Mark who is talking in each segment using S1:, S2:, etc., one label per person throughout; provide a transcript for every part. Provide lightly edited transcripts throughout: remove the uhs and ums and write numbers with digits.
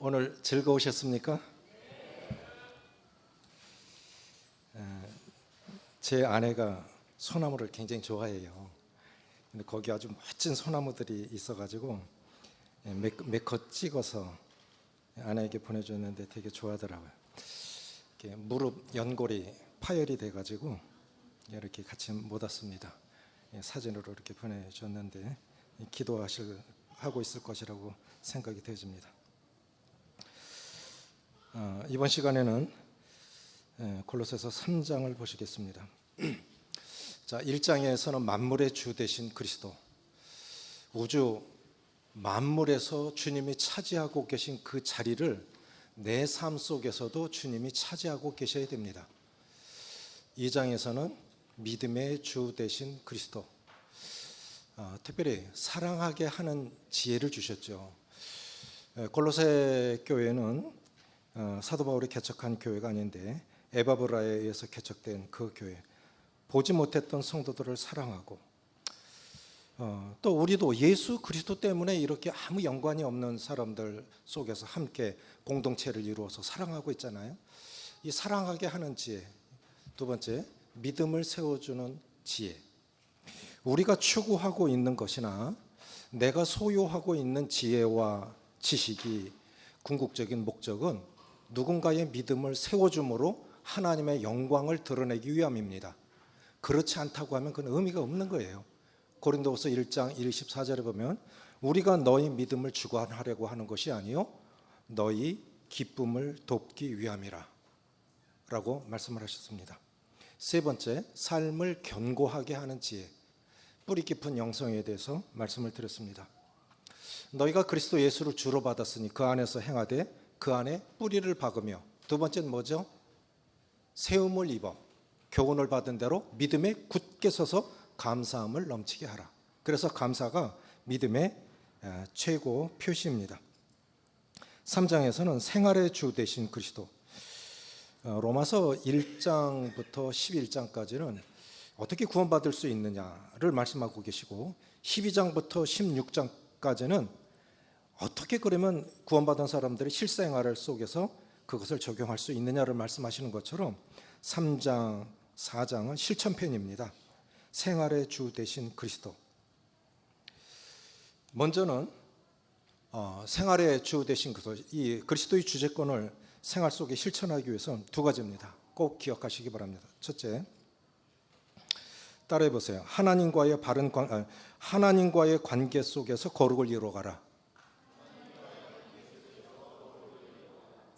S1: 오늘 즐거우셨습니까? 제 아내가 소나무를 굉장히 좋아해요. 근데 거기 아주 멋진 소나무들이 있어가지고 몇 컷 찍어서 아내에게 보내줬는데 되게 좋아하더라고요. 이렇게 무릎 연골이 파열이 돼가지고 이렇게 같이 못 왔습니다. 사진으로 이렇게 보내줬는데 하고 있을 것이라고 생각이 되어집니다. 이번 시간에는 골로새서 3장을 보시겠습니다. 자, 1장에서는 만물의 주 되신 그리스도, 우주 만물에서 주님이 차지하고 계신 그 자리를 내 삶 속에서도 주님이 차지하고 계셔야 됩니다. 2장에서는 믿음의 주 되신 그리스도, 특별히 사랑하게 하는 지혜를 주셨죠. 골로새 교회는 사도 바울이 개척한 교회가 아닌데 에바브라에 의해서 개척된 그 교회, 보지 못했던 성도들을 사랑하고, 또 우리도 예수 그리스도 때문에 이렇게 아무 연관이 없는 사람들 속에서 함께 공동체를 이루어서 사랑하고 있잖아요. 이 사랑하게 하는 지혜. 두 번째, 믿음을 세워주는 지혜. 우리가 추구하고 있는 것이나 내가 소유하고 있는 지혜와 지식이 궁극적인 목적은 누군가의 믿음을 세워줌으로 하나님의 영광을 드러내기 위함입니다. 그렇지 않다고 하면 그건 의미가 없는 거예요. 고린도후서 1장 24절에 보면 우리가 너희 믿음을 주관하려고 하는 것이 아니요 너희 기쁨을 돕기 위함이라 라고 말씀을 하셨습니다. 세 번째, 삶을 견고하게 하는 지혜. 뿌리 깊은 영성에 대해서 말씀을 드렸습니다. 너희가 그리스도 예수를 주로 받았으니 그 안에서 행하되 그 안에 뿌리를 박으며, 두 번째는 뭐죠? 세움을 입어 교훈을 받은 대로 믿음에 굳게 서서 감사함을 넘치게 하라. 그래서 감사가 믿음의 최고 표시입니다. 3장에서는 생활의 주 되신 그리스도, 로마서 1장부터 11장까지는 어떻게 구원받을 수 있느냐를 말씀하고 계시고, 12장부터 16장까지는 어떻게 그러면 구원받은 사람들이 실생활 속에서 그것을 적용할 수 있느냐를 말씀하시는 것처럼 3장, 4장은 실천편입니다. 생활의 주 되신 그리스도. 먼저는 생활의 주 되신 그리스도, 이 그리스도의 주제권을 생활 속에 실천하기 위해서는 두 가지입니다. 꼭 기억하시기 바랍니다. 첫째, 따라해 보세요. 하나님과의 관계 속에서 거룩을 이루어가라.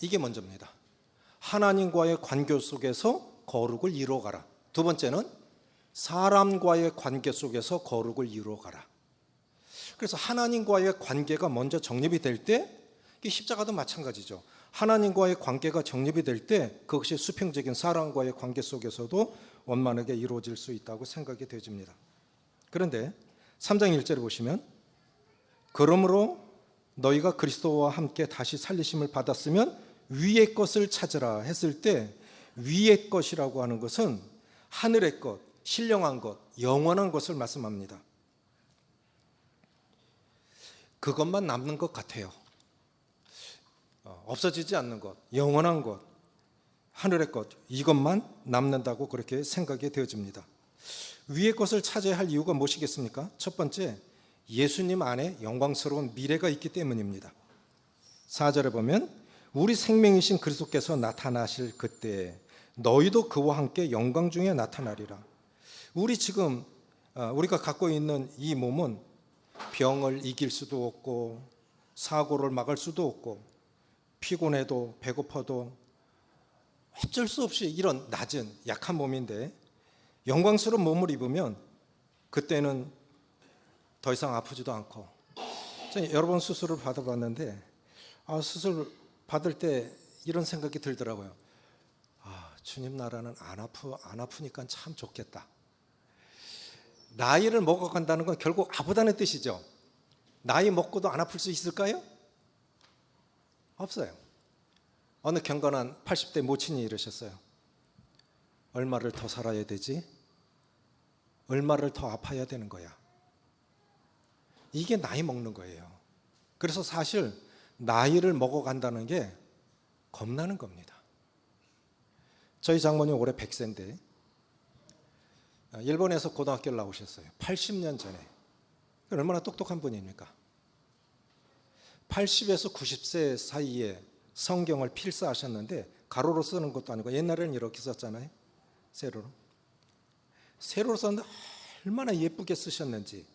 S1: 이게 먼저입니다. 하나님과의 관계 속에서 거룩을 이루어가라. 두 번째는 사람과의 관계 속에서 거룩을 이루어가라. 그래서 하나님과의 관계가 먼저 정립이 될 때, 십자가도 마찬가지죠. 하나님과의 관계가 정립이 될 때 그것이 수평적인 사람과의 관계 속에서도 원만하게 이루어질 수 있다고 생각이 되어집니다. 그런데 3장 1절에 보시면, 그러므로 너희가 그리스도와 함께 다시 살리심을 받았으면 위의 것을 찾으라 했을 때, 위의 것이라고 하는 것은 하늘의 것, 신령한 것, 영원한 것을 말씀합니다. 그것만 남는 것 같아요. 없어지지 않는 것, 영원한 것, 하늘의 것, 이것만 남는다고 그렇게 생각이 되어집니다. 위의 것을 찾아야 할 이유가 무엇이겠습니까? 첫 번째, 예수님 안에 영광스러운 미래가 있기 때문입니다. 4절에 보면 우리 생명이신 그리스도께서 나타나실 그때 너희도 그와 함께 영광 중에 나타나리라. 우리가 갖고 있는 이 몸은 병을 이길 수도 없고 사고를 막을 수도 없고 피곤해도 배고파도 어쩔 수 없이 이런 낮은 약한 몸인데, 영광스러운 몸을 입으면 그때는 더 이상 아프지도 않고. 여러 번 수술을 받아봤는데 수술 받을 때 이런 생각이 들더라고요. 주님 나라는 안 아프니까 참 좋겠다. 나이를 먹어간다는 건 결국 아프다는 뜻이죠. 나이 먹고도 안 아플 수 있을까요? 없어요. 어느 경건한 80대 모친이 이러셨어요. 얼마를 더 살아야 되지? 얼마를 더 아파야 되는 거야? 이게 나이 먹는 거예요. 그래서 사실 나이를 먹어간다는 게 겁나는 겁니다. 저희 장모님 올해 100세인데 일본에서 고등학교를 나오셨어요. 80년 전에. 얼마나 똑똑한 분입니까? 80에서 90세 사이에 성경을 필사하셨는데 가로로 쓰는 것도 아니고 옛날에는 이렇게 썼잖아요. 세로로. 세로로 썼는데 얼마나 예쁘게 쓰셨는지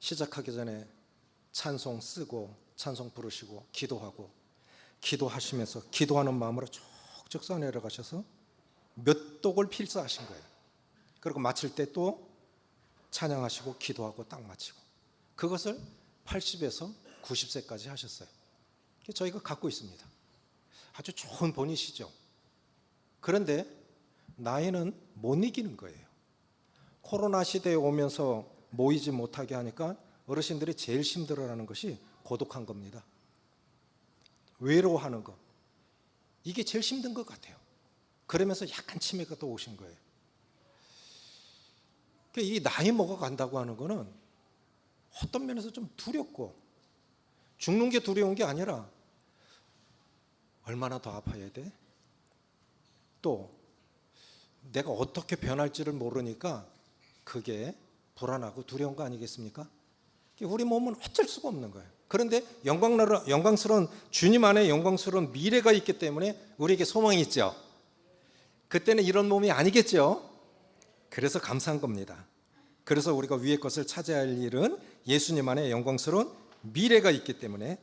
S1: 시작하기 전에 찬송 쓰고 찬송 부르시고 기도하고 기도하시면서 기도하는 마음으로 쭉쭉 써 내려가셔서 몇 독을 필사하신 거예요. 그리고 마칠 때 또 찬양하시고 기도하고 딱 마치고 그것을 80에서 90세까지 하셨어요. 저희가 갖고 있습니다. 아주 좋은 본이시죠. 그런데 나이는 못 이기는 거예요. 코로나 시대에 오면서 모이지 못하게 하니까 어르신들이 제일 힘들어하는 것이 고독한 겁니다. 외로워하는 것. 이게 제일 힘든 것 같아요. 그러면서 약간 치매가 또 오신 거예요. 이 나이 먹어간다고 하는 거는 어떤 면에서 좀 두렵고 죽는 게 두려운 게 아니라 얼마나 더 아파야 돼? 또 내가 어떻게 변할지를 모르니까 그게 불안하고 두려운 거 아니겠습니까? 우리 몸은 어쩔 수가 없는 거예요. 그런데 영광스러운 주님 안에 영광스러운 미래가 있기 때문에 우리에게 소망이 있죠. 그때는 이런 몸이 아니겠죠. 그래서 감사한 겁니다. 그래서 우리가 위의 것을 찾아야 할 일은 예수님 안에 영광스러운 미래가 있기 때문에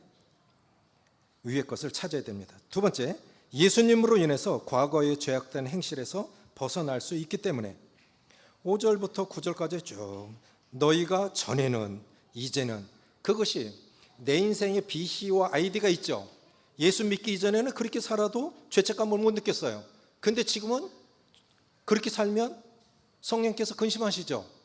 S1: 위의 것을 찾아야 됩니다. 두 번째, 예수님으로 인해서 과거의 죄악된 행실에서 벗어날 수 있기 때문에 5절부터 9절까지 쭉 너희가 전에는 이제는 그것이 내 인생의 BC와 ID가 있죠. 예수 믿기 이전에는 그렇게 살아도 죄책감을 못 느꼈어요. 근데 지금은 그렇게 살면 성령께서 근심하시죠.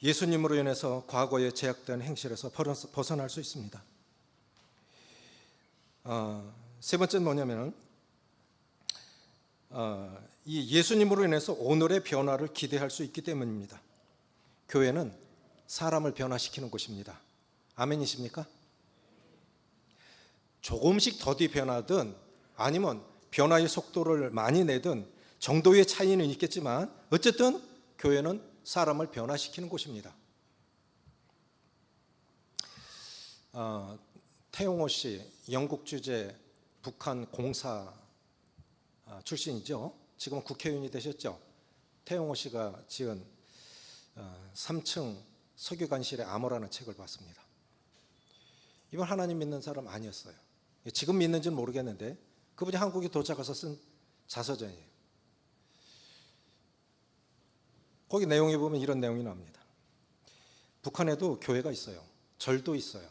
S1: 예수님으로 인해서 과거의 제약된 행실에서 벗어날 수 있습니다. 세 번째는 뭐냐면 이 예수님으로 인해서 오늘의 변화를 기대할 수 있기 때문입니다. 교회는 사람을 변화시키는 곳입니다. 아멘이십니까? 조금씩 더디 변하든 아니면 변화의 속도를 많이 내든 정도의 차이는 있겠지만 어쨌든 교회는 사람을 변화시키는 곳입니다. 태용호 씨, 영국 주재 북한 공사 출신이죠. 지금 국회의원이 되셨죠. 태용호 씨가 지은 3층 석유관실의 암호라는 책을 봤습니다. 이번 하나님 믿는 사람 아니었어요. 지금 믿는지는 모르겠는데 그분이 한국에 도착해서 쓴 자서전이에요. 거기 내용에 보면 이런 내용이 나옵니다. 북한에도 교회가 있어요. 절도 있어요.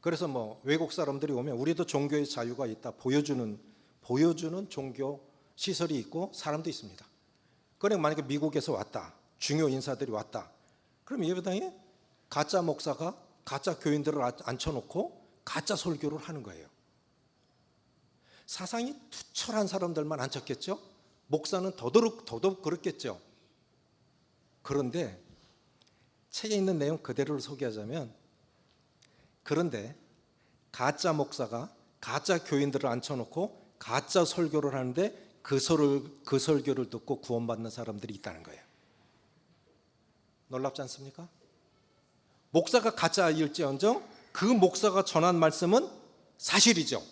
S1: 그래서 뭐 외국 사람들이 오면 우리도 종교의 자유가 있다 보여주는 종교 시설이 있고 사람도 있습니다. 그러니까 만약에 미국에서 왔다, 중요 인사들이 왔다, 그럼 예배당에 가짜 목사가 가짜 교인들을 앉혀놓고 가짜 설교를 하는 거예요. 사상이 투철한 사람들만 앉혔겠죠. 목사는 더더욱 그렇겠죠. 그런데 책에 있는 내용 그대로를 소개하자면, 그런데 가짜 목사가 가짜 교인들을 앉혀놓고 가짜 설교를 하는데 그 설교를 듣고 구원받는 사람들이 있다는 거예요. 놀랍지 않습니까? 목사가 가짜일지언정 그 목사가 전한 말씀은 사실이죠.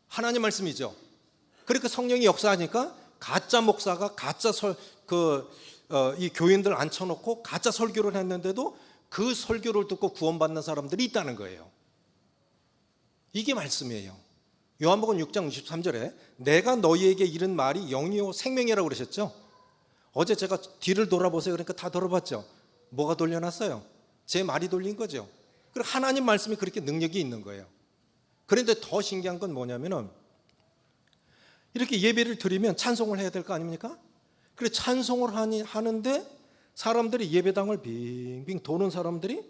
S1: 하나님 말씀이죠. 그러니까 성령이 역사하니까 가짜 목사가 가짜 이 교인들 앉혀놓고 가짜 설교를 했는데도 그 설교를 듣고 구원받는 사람들이 있다는 거예요. 이게 말씀이에요. 요한복음 6장 63절에 내가 너희에게 이른 말이 영이요 생명이라고 그러셨죠. 어제 제가 뒤를 돌아보세요 그러니까 다 돌아봤죠. 뭐가 돌려놨어요? 제 말이 돌린 거죠. 그리고 하나님 말씀이 그렇게 능력이 있는 거예요. 그런데 더 신기한 건 뭐냐면은 이렇게 예배를 드리면 찬송을 해야 될 거 아닙니까? 그래 찬송을 하는데 사람들이 예배당을 빙빙 도는 사람들이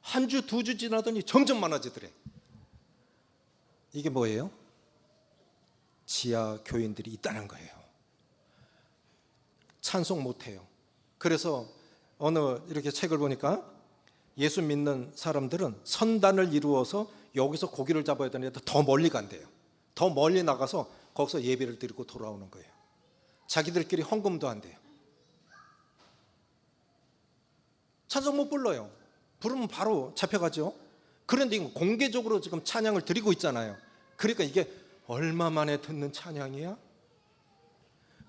S1: 한 주, 두 주 지나더니 점점 많아지더래. 이게 뭐예요? 지하 교인들이 있다는 거예요. 찬송 못해요. 그래서 어느 이렇게 책을 보니까 예수 믿는 사람들은 선단을 이루어서 여기서 고기를 잡아야 되는데 더 멀리 간대요. 더 멀리 나가서 거기서 예배를 드리고 돌아오는 거예요. 자기들끼리 헌금도 한대요. 찬송 못 불러요. 부르면 바로 잡혀가죠. 그런데 이거 공개적으로 지금 찬양을 드리고 있잖아요. 그러니까 이게 얼마 만에 듣는 찬양이야?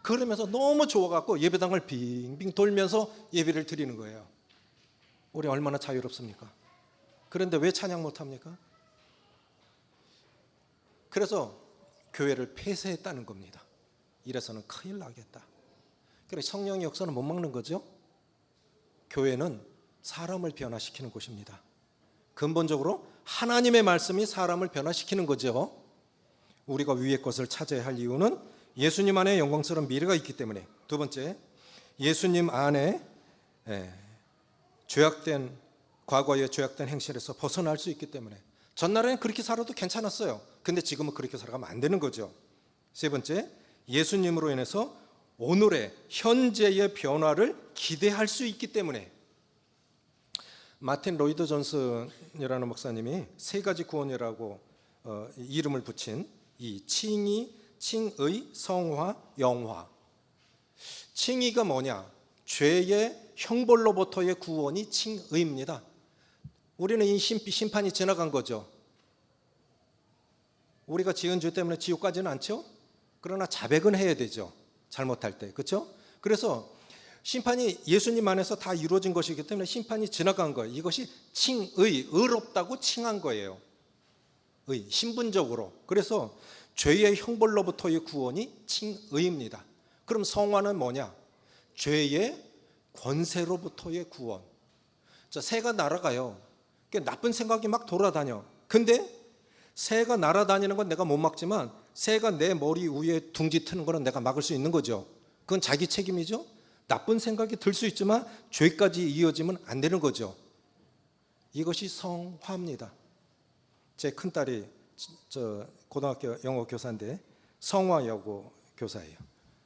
S1: 그러면서 너무 좋아갖고 예배당을 빙빙 돌면서 예배를 드리는 거예요. 우리 얼마나 자유롭습니까? 그런데 왜 찬양 못합니까? 그래서 교회를 폐쇄했다는 겁니다. 이래서는 큰일 나겠다. 그래서 성령의 역사는 못 막는 거죠. 교회는 사람을 변화시키는 곳입니다. 근본적으로 하나님의 말씀이 사람을 변화시키는 거죠. 우리가 위의 것을 찾아야 할 이유는 예수님 안에 영광스러운 미래가 있기 때문에. 두 번째, 예수님 안에 과거의 죄악된 행실에서 벗어날 수 있기 때문에. 전날에는 그렇게 살아도 괜찮았어요. 근데 지금은 그렇게 살아가면 안 되는 거죠. 세 번째, 예수님으로 인해서 오늘의 현재의 변화를 기대할 수 있기 때문에. 마틴 로이드 존슨이라는 목사님이 세 가지 구원이라고 이름을 붙인 이 칭의, 성화, 영화. 칭의가 뭐냐? 죄의 형벌로부터의 구원이 칭의입니다. 우리는 이 심판이 지나간 거죠. 우리가 지은 죄 때문에 지옥 가지는 않죠? 그러나 자백은 해야 되죠. 잘못할 때. 그렇죠? 그래서 심판이 예수님 안에서 다 이루어진 것이기 때문에 심판이 지나간 거예요. 이것이 칭의, 의롭다고 칭한 거예요. 의, 신분적으로. 그래서 죄의 형벌로부터의 구원이 칭의입니다. 그럼 성화는 뭐냐? 죄의 권세로부터의 구원. 자, 새가 날아가요. 나쁜 생각이 막 돌아다녀. 근데 새가 날아다니는 건 내가 못 막지만 새가 내 머리 위에 둥지 트는 거는 내가 막을 수 있는 거죠. 그건 자기 책임이죠. 나쁜 생각이 들 수 있지만 죄까지 이어지면 안 되는 거죠. 이것이 성화입니다. 제 큰딸이 고등학교 영어 교사인데 성화여고 교사예요.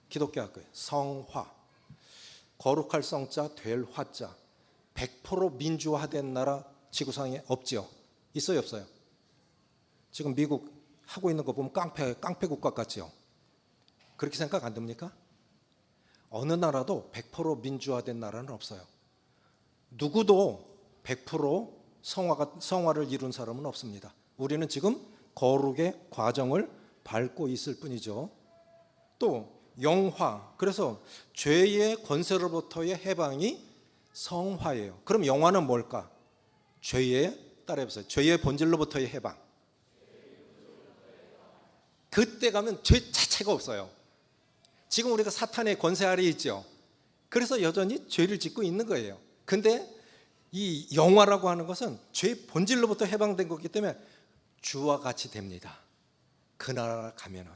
S1: 기독교 학교에 성화. 거룩할 성자 될 화자. 100% 민주화된 나라 지구상에 없죠. 있어요, 없어요? 지금 미국 하고 있는 거 보면 깡패 국가 같죠. 그렇게 생각 안 듭니까? 어느 나라도 100% 민주화된 나라는 없어요. 누구도 100% 성화를 이룬 사람은 없습니다. 우리는 지금 거룩의 과정을 밟고 있을 뿐이죠. 또 영화, 그래서 죄의 권세로부터의 해방이 성화예요. 그럼 영화는 뭘까? 따라해보세요. 죄의 본질로부터의 해방. 그때 가면 죄 자체가 없어요. 지금 우리가 사탄의 권세 아래 있죠. 그래서 여전히 죄를 짓고 있는 거예요. 근데 이 영화라고 하는 것은 죄의 본질로부터 해방된 거기 때문에 주와 같이 됩니다. 그 나라 가면은.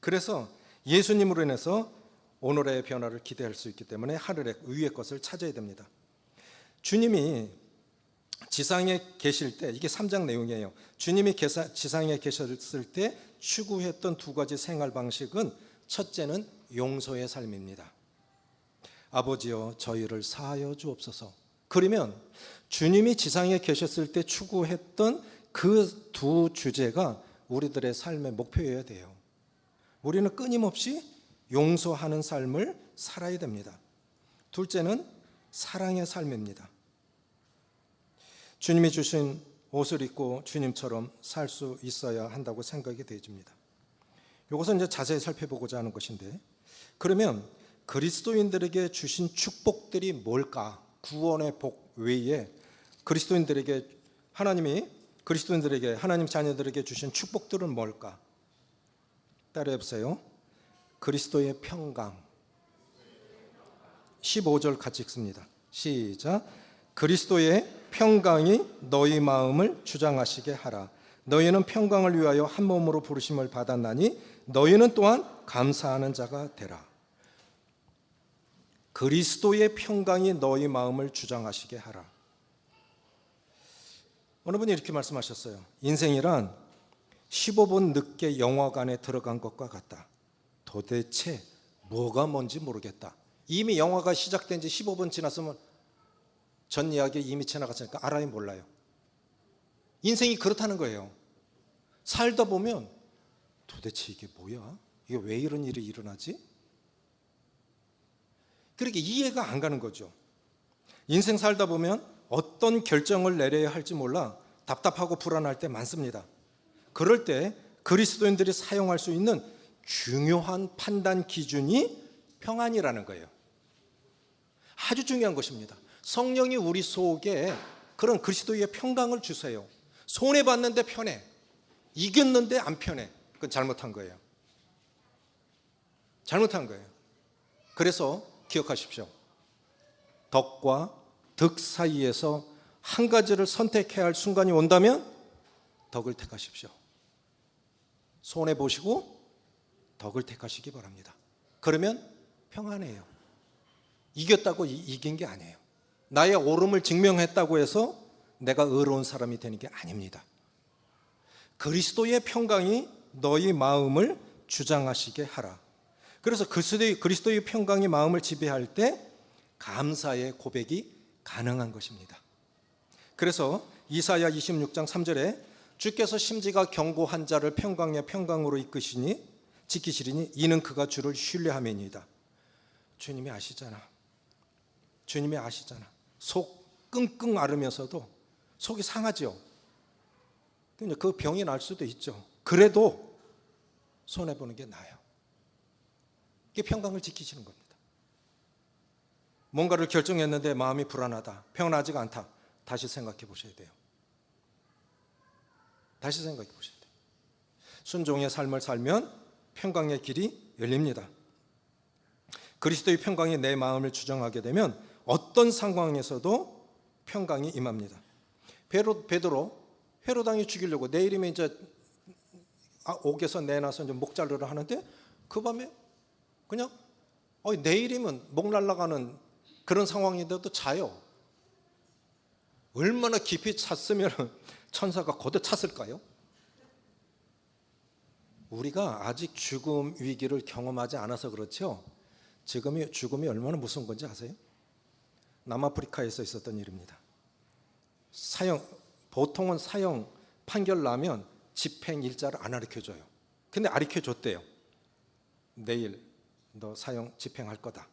S1: 그래서 예수님으로 인해서 오늘의 변화를 기대할 수 있기 때문에 하늘의 위의 것을 찾아야 됩니다. 주님이 지상에 계실 때, 이게 3장 내용이에요. 주님이 지상에 계셨을 때 추구했던 두 가지 생활 방식은, 첫째는 용서의 삶입니다. 아버지여 저희를 사하여 주옵소서. 그러면 주님이 지상에 계셨을 때 추구했던 그 두 주제가 우리들의 삶의 목표여야 돼요. 우리는 끊임없이 용서하는 삶을 살아야 됩니다. 둘째는 사랑의 삶입니다. 주님이 주신 옷을 입고 주님처럼 살 수 있어야 한다고 생각이 되어집니다. 이것은 이제 자세히 살펴보고자 하는 것인데, 그러면 그리스도인들에게 주신 축복들이 뭘까? 구원의 복 외에 하나님 자녀들에게 주신 축복들은 뭘까? 따라해보세요. 그리스도의 평강. 15절 같이 읽습니다. 시작. 그리스도의 평강이 너희 마음을 주장하시게 하라. 너희는 평강을 위하여 한 몸으로 부르심을 받았나니 너희는 또한 감사하는 자가 되라. 그리스도의 평강이 너희 마음을 주장하시게 하라. 어느 분이 이렇게 말씀하셨어요. 인생이란 15분 늦게 영화관에 들어간 것과 같다. 도대체 뭐가 뭔지 모르겠다. 이미 영화가 시작된 지 15분 지났으면 전 이야기 이미 지나갔으니까 알아요, 몰라요? 인생이 그렇다는 거예요. 살다 보면 도대체 이게 뭐야? 이게 왜 이런 일이 일어나지? 그렇게 이해가 안 가는 거죠. 인생 살다 보면 어떤 결정을 내려야 할지 몰라 답답하고 불안할 때 많습니다. 그럴 때 그리스도인들이 사용할 수 있는 중요한 판단 기준이 평안이라는 거예요. 아주 중요한 것입니다. 성령이 우리 속에 그런 그리스도의 평강을 주세요. 손해봤는데 편해, 이겼는데 안 편해. 그건 잘못한 거예요. 잘못한 거예요. 그래서 기억하십시오. 덕과 득 사이에서 한 가지를 선택해야 할 순간이 온다면 덕을 택하십시오. 손해보시고 덕을 택하시기 바랍니다. 그러면 평안해요. 이겼다고 이긴 게 아니에요. 나의 옳음을 증명했다고 해서 내가 의로운 사람이 되는 게 아닙니다. 그리스도의 평강이 너희 마음을 주장하시게 하라. 그래서 그리스도의 평강이 마음을 지배할 때 감사의 고백이 가능한 것입니다. 그래서 이사야 26장 3절에 주께서 심지가 견고한 자를 평강의 평강으로 이끄시니 지키시리니 이는 그가 주를 신뢰함이니이다. 주님이 아시잖아. 주님이 아시잖아. 속 끙끙 앓으면서도 속이 상하죠. 그 병이 날 수도 있죠. 그래도 손해보는 게 나아요. 이게 평강을 지키시는 겁니다. 뭔가를 결정했는데 마음이 불안하다, 평안하지가 않다, 다시 생각해 보셔야 돼요. 다시 생각해 보셔야 돼요. 순종의 삶을 살면 평강의 길이 열립니다. 그리스도의 평강이 내 마음을 주장하게 되면 어떤 상황에서도 평강이 임합니다. 베드로 헤로당이 죽이려고 내일이면 이제 옥에서 내놔서 이제 목 자르러 하는데 그 밤에 그냥 내일이면 목 날아가는 그런 상황인데도 자요. 얼마나 깊이 찼으면 천사가 거듭 찼을까요? 우리가 아직 죽음 위기를 경험하지 않아서 그렇죠. 죽음이 얼마나 무서운 건지 아세요? 남아프리카에서 있었던 일입니다. 보통은 사형 판결 나면 집행 일자를 안 가르쳐줘요. 근데 가르쳐줬대요. 내일 너 사형 집행할 거다.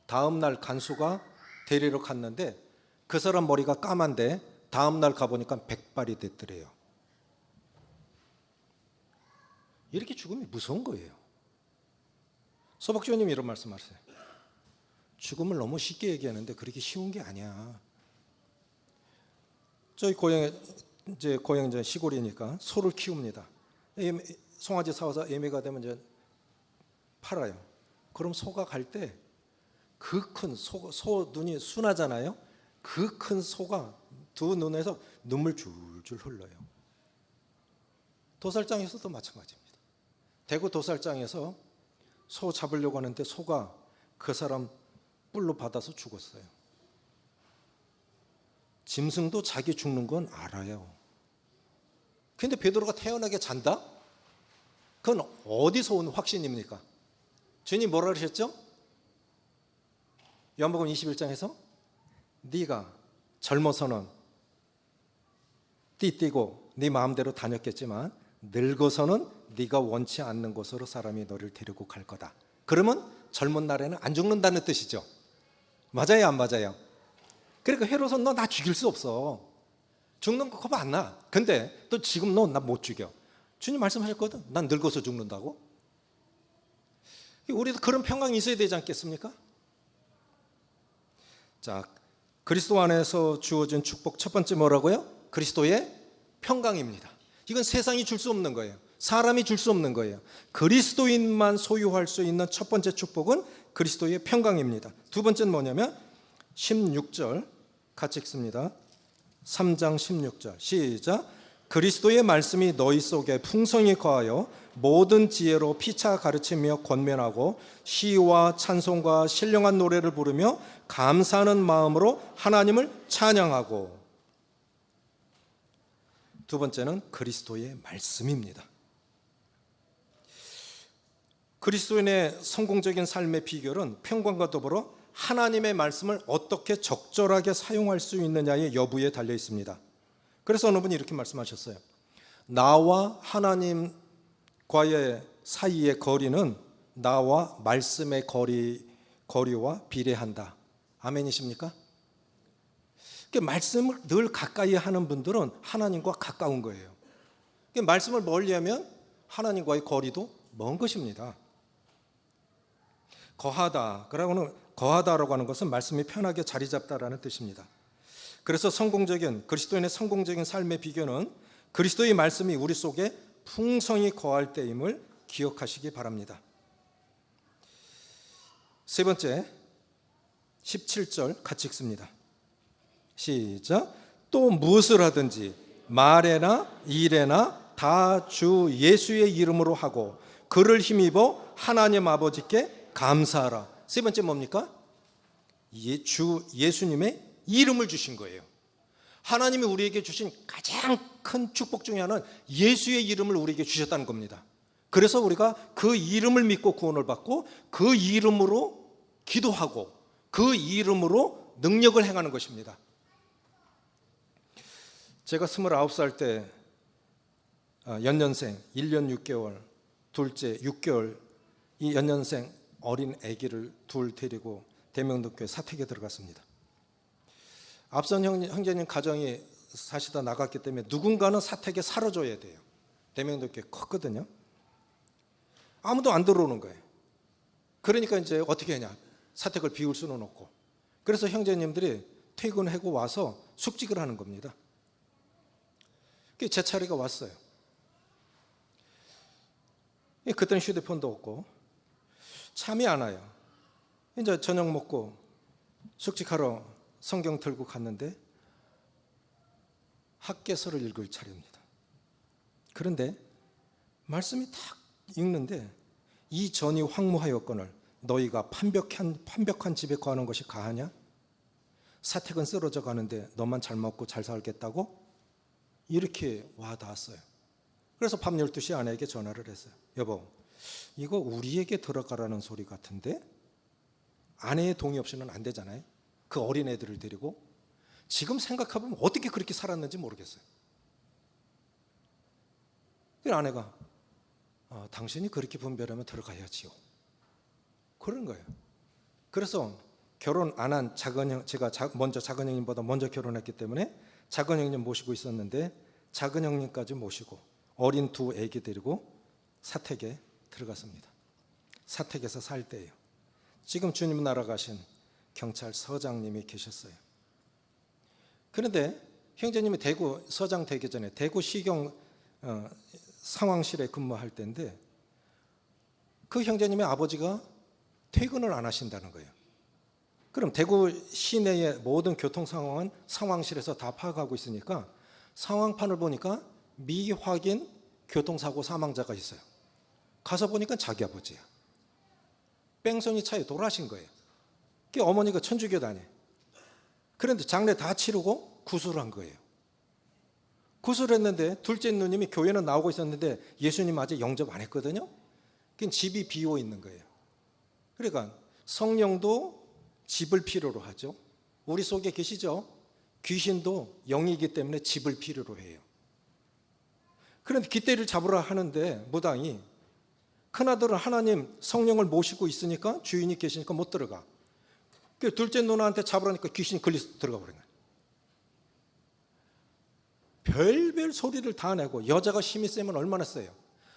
S1: 다음 날 간수가 데리러 갔는데 그 사람 머리가 까만데 다음 날 가보니까 백발이 됐더래요. 이렇게 죽음이 무서운 거예요. 소박주님이 이런 말씀하세요. 죽음을 너무 쉽게 얘기하는데 그렇게 쉬운 게 아니야. 저희 고향 이제 시골이니까 소를 키웁니다. 송아지 사와서 애매가 되면 이제 팔아요. 그럼 소가 갈 때 그 큰 소 눈이 순하잖아요. 그 큰 소가 두 눈에서 눈물 줄줄 흘러요. 도살장에서도 마찬가지입니다. 대구 도살장에서 소 잡으려고 하는데 소가 그 사람 뿔로 받아서 죽었어요. 짐승도 자기 죽는 건 알아요. 그런데 베드로가 태연하게 잔다? 그건 어디서 온 확신입니까? 주님 뭐라 그러셨죠? 요한복음 21장에서 네가 젊어서는 띠띠고 네 마음대로 다녔겠지만 늙어서는 네가 원치 않는 곳으로 사람이 너를 데리고 갈 거다. 그러면 젊은 날에는 안 죽는다는 뜻이죠. 맞아요, 안 맞아요? 그러니까 헤롯은 너 나 죽일 수 없어. 죽는 거 겁 안 나. 근데 또 지금 너 나 못 죽여. 주님 말씀하셨거든. 난 늙어서 죽는다고. 우리도 그런 평강이 있어야 되지 않겠습니까? 자, 그리스도 안에서 주어진 축복 첫 번째 뭐라고요? 그리스도의 평강입니다. 이건 세상이 줄 수 없는 거예요. 사람이 줄 수 없는 거예요. 그리스도인만 소유할 수 있는 첫 번째 축복은 그리스도의 평강입니다. 두 번째는 뭐냐면 16절 같이 읽습니다. 3장 16절 시작. 그리스도의 말씀이 너희 속에 풍성히 거하여 모든 지혜로 피차 가르치며 권면하고 시와 찬송과 신령한 노래를 부르며 감사하는 마음으로 하나님을 찬양하고. 두 번째는 그리스도의 말씀입니다. 그리스도인의 성공적인 삶의 비결은 평강과 더불어 하나님의 말씀을 어떻게 적절하게 사용할 수 있느냐의 여부에 달려 있습니다. 그래서 어느 분이 이렇게 말씀하셨어요. 나와 하나님과의 사이의 거리는 나와 말씀의 거리와 비례한다. 아멘이십니까? 말씀을 늘 가까이 하는 분들은 하나님과 가까운 거예요. 말씀을 멀리하면 하나님과의 거리도 먼 것입니다. 거하다라고 하는 것은 말씀이 편하게 자리 잡다라는 뜻입니다. 그래서 그리스도인의 성공적인 삶의 비결은 그리스도의 말씀이 우리 속에 풍성히 거할 때임을 기억하시기 바랍니다. 세 번째, 17절 같이 읽습니다. 시작. 또 무엇을 하든지 말에나 일에나 다 주 예수의 이름으로 하고 그를 힘입어 하나님 아버지께 감사하라. 세 번째 뭡니까? 주 예수님의 이름을 주신 거예요. 하나님이 우리에게 주신 가장 큰 축복 중에 하나는 예수의 이름을 우리에게 주셨다는 겁니다. 그래서 우리가 그 이름을 믿고 구원을 받고 그 이름으로 기도하고 그 이름으로 능력을 행하는 것입니다. 제가 29살 때 연년생 1년 6개월, 둘째 6개월 이 연년생 어린 아기를 둘 데리고 대명동교회 사택에 들어갔습니다. 앞선 형제님 가정이 사시다 나갔기 때문에 누군가는 사택에 살아줘야 돼요. 대명동교회 컸거든요. 아무도 안 들어오는 거예요. 그러니까 이제 어떻게 하냐, 사택을 비울 수는 없고, 그래서 형제님들이 퇴근하고 와서 숙직을 하는 겁니다. 제 차례가 왔어요. 그때는 휴대폰도 없고 잠이 안 와요. 이제 저녁 먹고 숙직하러 성경 들고 갔는데 학개서를 읽을 차례입니다. 그런데 말씀이 딱 읽는데 이 전이 황무하였거늘 너희가 판벽한 집에 거하는 것이 가하냐? 사택은 쓰러져 가는데 너만 잘 먹고 잘 살겠다고? 이렇게 와 닿았어요. 그래서 밤 12시 아내에게 전화를 했어요. 여보, 이거 우리에게 들어가라는 소리 같은데? 아내의 동의 없이는 안 되잖아요. 그 어린애들을 데리고. 지금 생각해보면 어떻게 그렇게 살았는지 모르겠어요. 그 아내가 당신이 그렇게 분별하면 들어가야지요. 그런 거예요. 그래서 결혼 안 한 제가 작은 형님보다 먼저 결혼했기 때문에 작은 형님 모시고 있었는데 작은 형님까지 모시고 어린 두 애기 데리고 사택에 들어갔습니다. 사택에서 살 때예요. 지금 주님 나라 가신 경찰서장님이 계셨어요. 그런데 형제님이 대구 서장 되기 전에 대구 시경 상황실에 근무할 때인데 그 형제님의 아버지가 퇴근을 안 하신다는 거예요. 그럼 대구 시내의 모든 교통 상황은 상황실에서 다 파악하고 있으니까 상황판을 보니까 미확인 교통사고 사망자가 있어요. 가서 보니까 자기 아버지야. 뺑소니 차에 돌아가신 거예요. 그 어머니가 천주교 다녀. 그런데 장례 다 치르고 구술을 한 거예요. 구술을 했는데 둘째 누님이 교회는 나오고 있었는데 예수님 아직 영접 안 했거든요. 그냥 집이 비어 있는 거예요. 그러니까 성령도 집을 필요로 하죠. 우리 속에 계시죠? 귀신도 영이기 때문에 집을 필요로 해요. 그런데 깃대를 잡으라 하는데 무당이 큰아들은 하나님 성령을 모시고 있으니까 주인이 계시니까 못 들어가. 그 둘째 누나한테 잡으라니까 귀신이 걸려서 들어가 버린 거예요. 별별 소리를 다 내고 여자가 힘이 세면 얼마나 세요.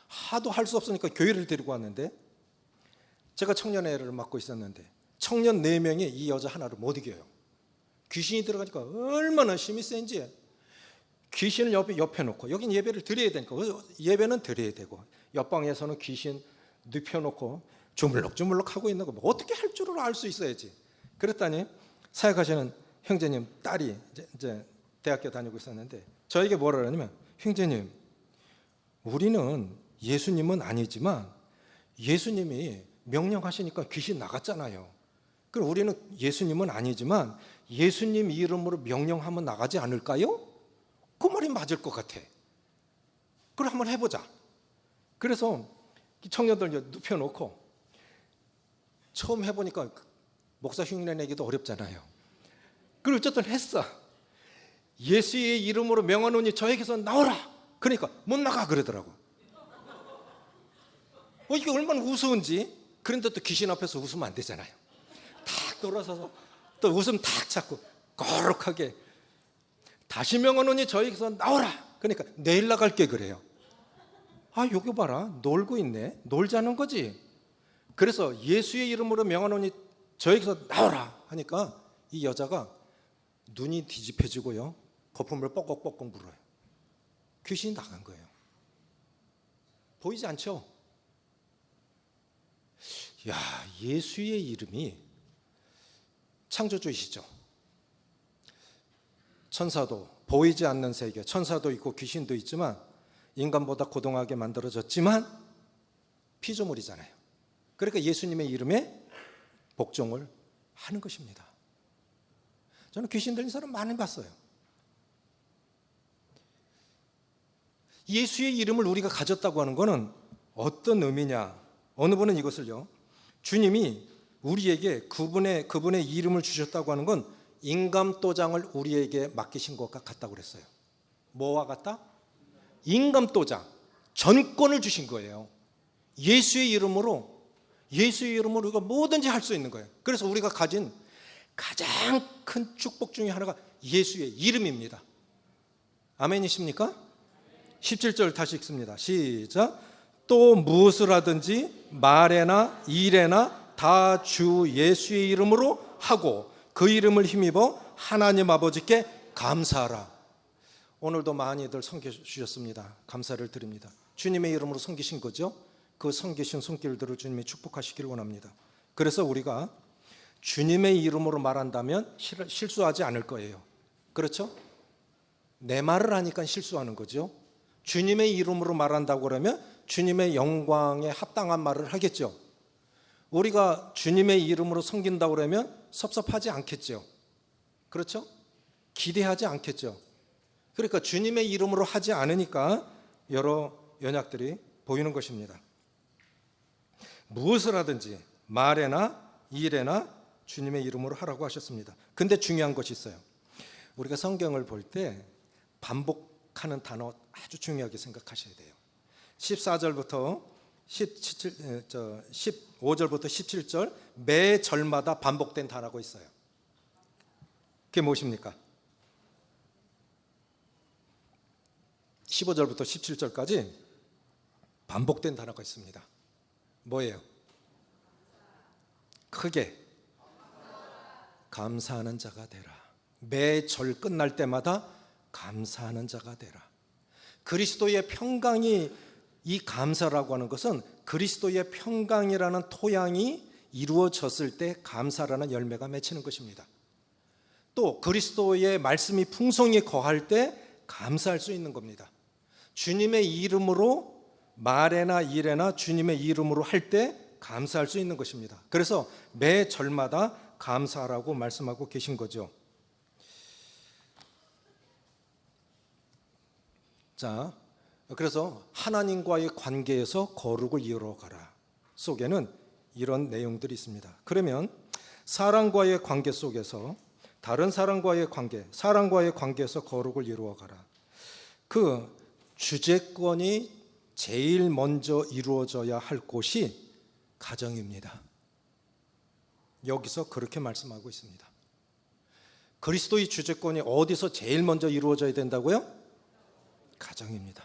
S1: 하도 할 수 없으니까 교회를 데리고 왔는데 제가 청년회를 맡고 있었는데 청년 4명이 이 여자 하나를 못 이겨요. 귀신이 들어가니까 얼마나 힘이 센지 귀신을 옆에 놓고 여긴 예배를 드려야 되니까 예배는 드려야 되고 옆방에서는 귀신 눕혀놓고 주물럭주물럭 하고 있는 거 어떻게 할 줄을 알 수 있어야지. 그랬더니 사역하시는 형제님 딸이 이제 대학교 다니고 있었는데 저에게 뭐라 그러냐면 형제님 우리는 예수님은 아니지만 예수님이 명령하시니까 귀신 나갔잖아요. 그럼 우리는 예수님은 아니지만 예수님 이름으로 명령하면 나가지 않을까요? 그 말이 맞을 것 같아. 그럼 한번 해보자. 그래서 청년들 눕혀놓고 처음 해보니까 목사 흉내 내기도 어렵잖아요. 그리고 어쨌든 했어. 예수의 이름으로 명하노니 저에게서 나오라. 그러니까 못 나가 그러더라고. 이게 얼마나 우스운지. 그런데 또 귀신 앞에서 웃으면 안 되잖아요. 탁 돌아서서 또 웃음 탁 찾고 거룩하게 다시 명하노니 저에게서 나오라. 그러니까 내일 나갈게 그래요. 여기 봐라, 놀고 있네. 놀자는 거지. 그래서 예수의 이름으로 명하노니 저에게서 나오라 하니까 이 여자가 눈이 뒤집혀지고요, 거품을 뻑뻑뻑뻑 물어요. 귀신이 나간 거예요. 보이지 않죠? 야, 예수의 이름이 창조주이시죠. 천사도, 보이지 않는 세계, 천사도 있고 귀신도 있지만 인간보다 고동하게 만들어졌지만 피조물이잖아요. 그러니까 예수님의 이름에 복종을 하는 것입니다. 저는 귀신 들린 사람 많이 봤어요. 예수의 이름을 우리가 가졌다고 하는 것은 어떤 의미냐? 어느 분은 이것을요, 주님이 우리에게 그분의 이름을 주셨다고 하는 건 인감도장을 우리에게 맡기신 것과 같다고 그랬어요. 뭐와 같다? 인감도장, 전권을 주신 거예요. 예수의 이름으로 우리가 뭐든지 할 수 있는 거예요. 그래서 우리가 가진 가장 큰 축복 중에 하나가 예수의 이름입니다. 아멘이십니까? 17절 다시 읽습니다. 시작. 또 무엇을 하든지 말에나 일에나 다 주 예수의 이름으로 하고 그 이름을 힘입어 하나님 아버지께 감사하라. 오늘도 많이들 섬겨주셨습니다. 감사를 드립니다. 주님의 이름으로 섬기신 거죠. 그 섬기신 손길들을 주님이 축복하시길 원합니다. 그래서 우리가 주님의 이름으로 말한다면 실수하지 않을 거예요. 그렇죠? 내 말을 하니까 실수하는 거죠. 주님의 이름으로 말한다고 그러면 주님의 영광에 합당한 말을 하겠죠. 우리가 주님의 이름으로 섬긴다고 그러면 섭섭하지 않겠죠. 그렇죠? 기대하지 않겠죠. 그러니까 주님의 이름으로 하지 않으니까 여러 연약들이 보이는 것입니다. 무엇을 하든지 말에나 일에나 주님의 이름으로 하라고 하셨습니다. 근데 중요한 것이 있어요. 우리가 성경을 볼 때 반복하는 단어 아주 중요하게 생각하셔야 돼요. 14절부터 15절부터 17절 매 절마다 반복된 단어가 있어요. 그게 무엇입니까? 15절부터 17절까지 반복된 단어가 있습니다. 뭐예요? 크게 감사하는 자가 되라. 매 절 끝날 때마다 감사하는 자가 되라. 그리스도의 평강이, 이 감사라고 하는 것은 그리스도의 평강이라는 토양이 이루어졌을 때 감사라는 열매가 맺히는 것입니다. 또 그리스도의 말씀이 풍성히 거할 때 감사할 수 있는 겁니다. 주님의 이름으로 말에나 일에나 주님의 이름으로 할 때 감사할 수 있는 것입니다. 그래서 매 절마다 감사하라고 말씀하고 계신 거죠. 자, 그래서 하나님과의 관계에서 거룩을 이루어가라 속에는 이런 내용들이 있습니다. 그러면 사람과의 관계 속에서 다른 사람과의 관계에서 거룩을 이루어가라. 그 주재권이 제일 먼저 이루어져야 할 곳이 가정입니다. 여기서 그렇게 말씀하고 있습니다. 그리스도의 주재권이 어디서 제일 먼저 이루어져야 된다고요? 가정입니다.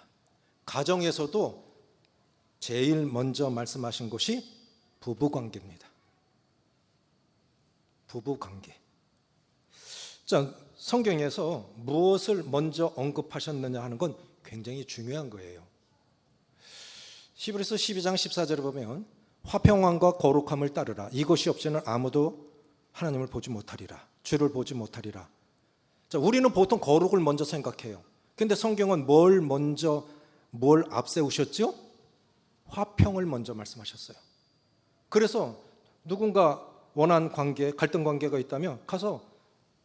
S1: 가정에서도 제일 먼저 말씀하신 것이 부부관계입니다. 부부관계. 자, 성경에서 무엇을 먼저 언급하셨느냐 하는 건 굉장히 중요한 거예요. 히브리서 12장 14절에 보면 화평함과 거룩함을 따르라. 이것이 없이는 아무도 하나님을 보지 못하리라. 주를 보지 못하리라. 자, 우리는 보통 거룩을 먼저 생각해요. 근데 성경은 뭘 앞세우셨죠? 화평을 먼저 말씀하셨어요. 그래서 누군가 원한 관계, 갈등 관계가 있다면 가서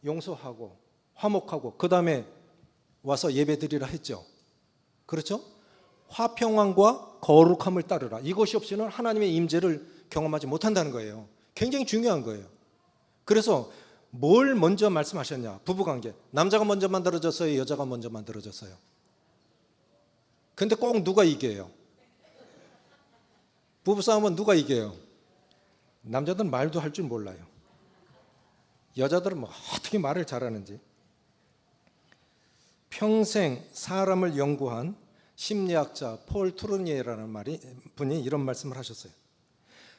S1: 용서하고 화목하고 그 다음에 와서 예배드리라 했죠. 그렇죠? 화평함과 거룩함을 따르라. 이것이 없이는 하나님의 임재를 경험하지 못한다는 거예요. 굉장히 중요한 거예요. 그래서 뭘 먼저 말씀하셨냐? 부부관계. 남자가 먼저 만들어졌어요? 여자가 먼저 만들어졌어요? 근데 꼭 누가 이겨요? 부부싸움은 누가 이겨요? 남자들은 말도 할 줄 몰라요. 여자들은 뭐 어떻게 말을 잘하는지. 평생 사람을 연구한 심리학자 폴 투르니에라는 분이 이런 말씀을 하셨어요.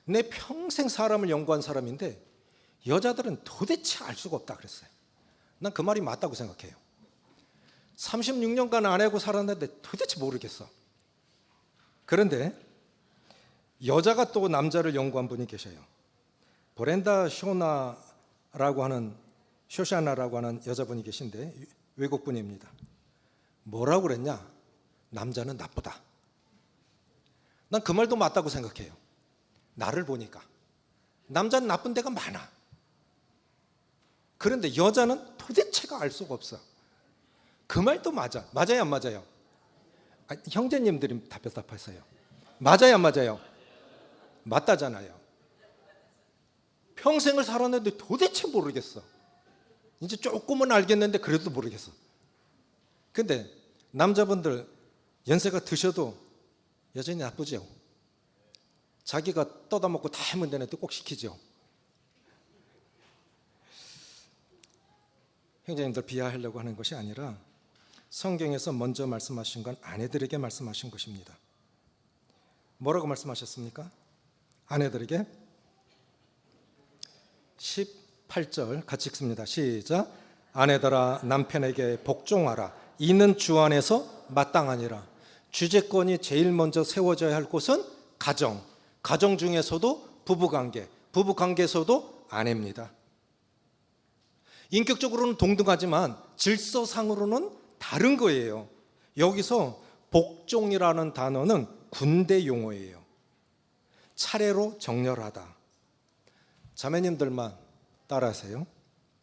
S1: 내 평생 사람을 연구한 사람인데 여자들은 도대체 알 수가 없다 그랬어요. 난 그 말이 맞다고 생각해요. 36년간 아내하고 살았는데 도대체 모르겠어. 그런데 여자가 또 남자를 연구한 분이 계셔요. 브렌다 쇼샤나라고 하는 여자분이 계신데 외국분입니다. 뭐라고 그랬냐? 남자는 나쁘다. 난 그 말도 맞다고 생각해요. 나를 보니까 남자는 나쁜 데가 많아. 그런데 여자는 도대체가 알 수가 없어. 그 말도 맞아. 맞아요, 안 맞아요? 형제님들이 답답하세요. 맞아요, 안 맞아요? 맞다잖아요. 평생을 살았는데 도대체 모르겠어. 이제 조금은 알겠는데 그래도 모르겠어. 근데 남자분들 연세가 드셔도 여전히 나쁘죠. 자기가 떠다 먹고 다 하면 되는데 꼭 시키죠. 형제님들 비하하려고 하는 것이 아니라 성경에서 먼저 말씀하신 건 아내들에게 말씀하신 것입니다. 뭐라고 말씀하셨습니까? 아내들에게 18절 같이 읽습니다. 시작. 아내들아 남편에게 복종하라. 이는 주 안에서 마땅하니라. 주재권이 제일 먼저 세워져야 할 곳은 가정. 가정 중에서도 부부관계. 부부관계에서도 아내입니다. 인격적으로는 동등하지만 질서상으로는 다른 거예요. 여기서 복종이라는 단어는 군대 용어예요. 차례로 정렬하다. 자매님들만 따라하세요.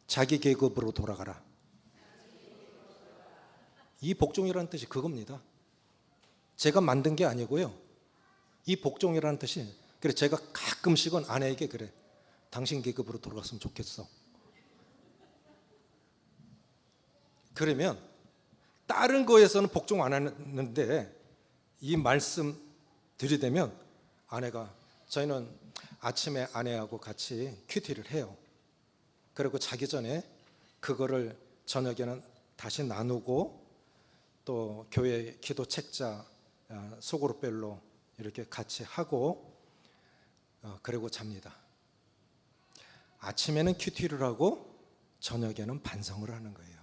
S1: 자기 계급으로 돌아가라. 이 복종이라는 뜻이 그겁니다. 제가 만든 게 아니고요. 이 복종이라는 뜻이, 그래 제가 가끔씩은 아내에게 그래. 당신 계급으로 돌아갔으면 좋겠어. 그러면 다른 거에서는 복종 안 하는데 이 말씀 들이대면 아내가, 저희는 아침에 아내하고 같이 큐티를 해요. 그리고 자기 전에 그거를 저녁에는 다시 나누고 또 교회 기도 책자 소그룹별로 이렇게 같이 하고 그리고 잡니다. 아침에는 큐티를 하고 저녁에는 반성을 하는 거예요.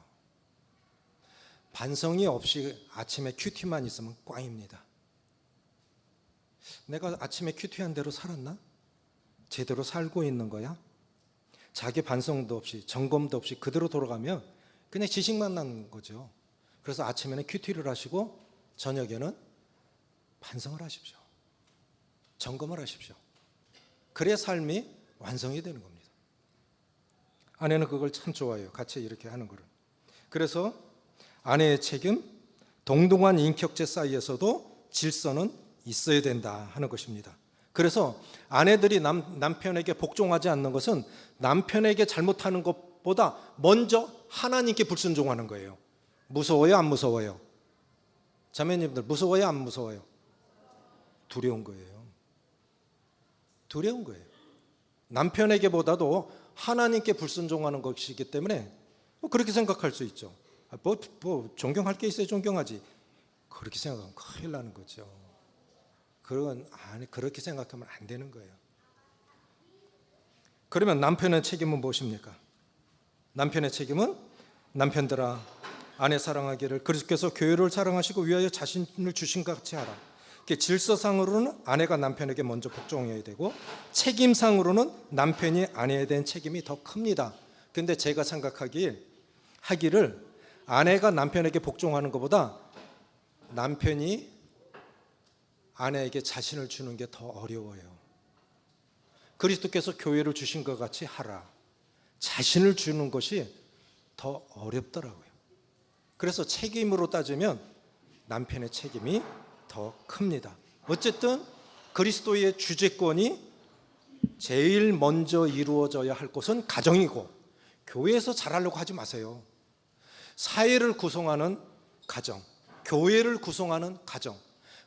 S1: 반성이 없이 아침에 큐티만 있으면 꽝입니다. 내가 아침에 큐티한 대로 살았나? 제대로 살고 있는 거야? 자기 반성도 없이 점검도 없이 그대로 돌아가면 그냥 지식만 나는 거죠. 그래서 아침에는 큐티를 하시고 저녁에는 반성을 하십시오. 점검을 하십시오. 그래야 삶이 완성이 되는 겁니다. 아내는 그걸 참 좋아해요. 같이 이렇게 하는 거를. 그래서 아내의 책임, 동등한 인격체 사이에서도 질서는 있어야 된다 하는 것입니다. 그래서 아내들이 남편에게 복종하지 않는 것은 남편에게 잘못하는 것보다 먼저 하나님께 불순종하는 거예요. 무서워요, 안 무서워요? 자매님들 무서워요, 안 무서워요? 두려운 거예요. 두려운 거예요. 남편에게보다도 하나님께 불순종하는 것이기 때문에 그렇게 생각할 수 있죠. 뭐 존경할 게 있어야 존경하지. 그렇게 생각하면 큰일 나는 거죠. 그렇게 생각하면 안 되는 거예요. 그러면 남편의 책임은 무엇입니까? 남편의 책임은 남편들아 아내 사랑하기를 그리스도께서 교회를 사랑하시고 위하여 자신을 주신 것 같이 하라. 질서상으로는 아내가 남편에게 먼저 복종해야 되고 책임상으로는 남편이 아내에 대한 책임이 더 큽니다. 근데 제가 생각하기를 아내가 남편에게 복종하는 것보다 남편이 아내에게 자신을 주는 게 더 어려워요. 그리스도께서 교회를 주신 것 같이 하라. 자신을 주는 것이 더 어렵더라고요. 그래서 책임으로 따지면 남편의 책임이 더 큽니다. 어쨌든 그리스도의 주재권이 제일 먼저 이루어져야 할 것은 가정이고, 교회에서 잘하려고 하지 마세요. 사회를 구성하는 가정, 교회를 구성하는 가정,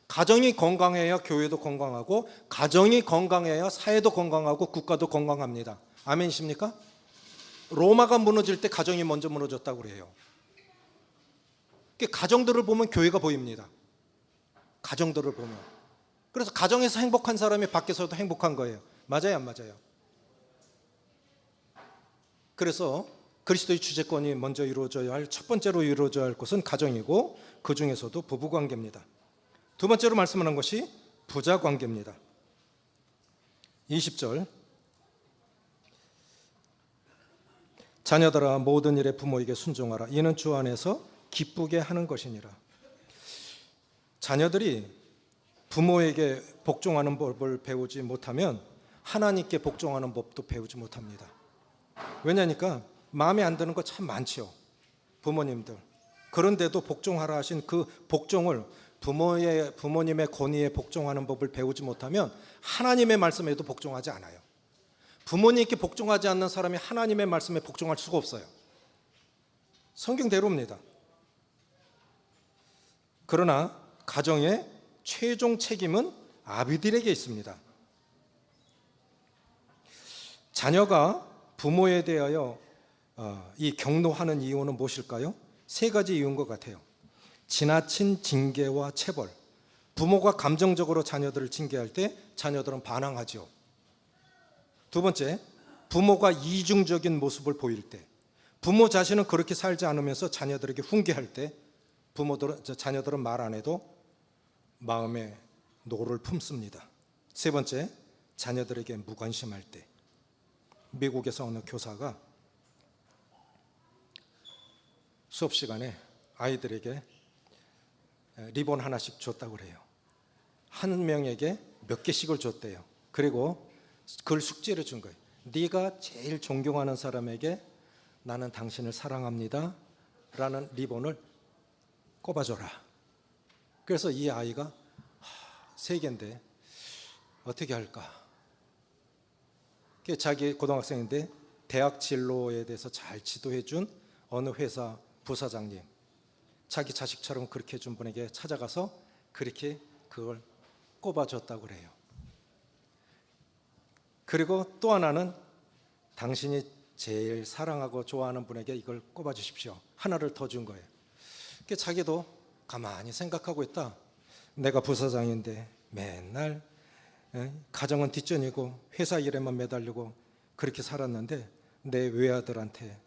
S1: 가정이 건강해야 교회도 건강하고, 가정이 건강해야 사회도 건강하고 국가도 건강합니다. 아멘이십니까? 로마가 무너질 때 가정이 먼저 무너졌다고 그래요. 가정들을 보면 교회가 보입니다. 가정들을 보면. 그래서 가정에서 행복한 사람이 밖에서도 행복한 거예요. 맞아요, 안 맞아요? 그래서 그리스도의 주재권이 먼저 이루어져야 할, 첫 번째로 이루어져야 할 것은 가정이고, 그 중에서도 부부관계입니다. 두 번째로 말씀하는 것이 부자관계입니다. 20절, 자녀들아 모든 일에 부모에게 순종하라. 이는 주 안에서 기쁘게 하는 것이니라. 자녀들이 부모에게 복종하는 법을 배우지 못하면 하나님께 복종하는 법도 배우지 못합니다. 왜냐니까 마음에 안 드는 거 참 많지요, 부모님들. 그런데도 복종하라 하신 그 복종을, 부모님의 권위에 복종하는 법을 배우지 못하면 하나님의 말씀에도 복종하지 않아요. 부모님께 복종하지 않는 사람이 하나님의 말씀에 복종할 수가 없어요. 성경대로입니다. 그러나 가정의 최종 책임은 아비들에게 있습니다. 자녀가 부모에 대하여 이 경노하는 이유는 무엇일까요? 세 가지 이유인 것 같아요. 지나친 징계와 체벌. 부모가 감정적으로 자녀들을 징계할 때 자녀들은 반항하죠. 두 번째, 부모가 이중적인 모습을 보일 때, 부모 자신은 그렇게 살지 않으면서 자녀들에게 훈계할 때 자녀들은 말 안 해도 마음에 노를 품습니다. 세 번째, 자녀들에게 무관심할 때. 미국에서 어느 교사가 수업 시간에 아이들에게 리본 하나씩 줬다고 그래요. 한 명에게 몇 개씩을 줬대요. 그리고 그걸 숙제를 준 거예요. 네가 제일 존경하는 사람에게 나는 당신을 사랑합니다 라는 리본을 꼽아줘라. 그래서 이 아이가 3개인데 어떻게 할까? 자기 고등학생인데 대학 진로에 대해서 잘 지도해 준 어느 회사 부사장님, 자기 자식처럼 그렇게 해준 분에게 찾아가서 그렇게 그걸 꼽아줬다고 그래요. 그리고 또 하나는 당신이 제일 사랑하고 좋아하는 분에게 이걸 꼽아주십시오. 하나를 더 준 거예요. 자기도 가만히 생각하고 있다. 내가 부사장인데 맨날 가정은 뒷전이고 회사 일에만 매달리고 그렇게 살았는데 내 외아들한테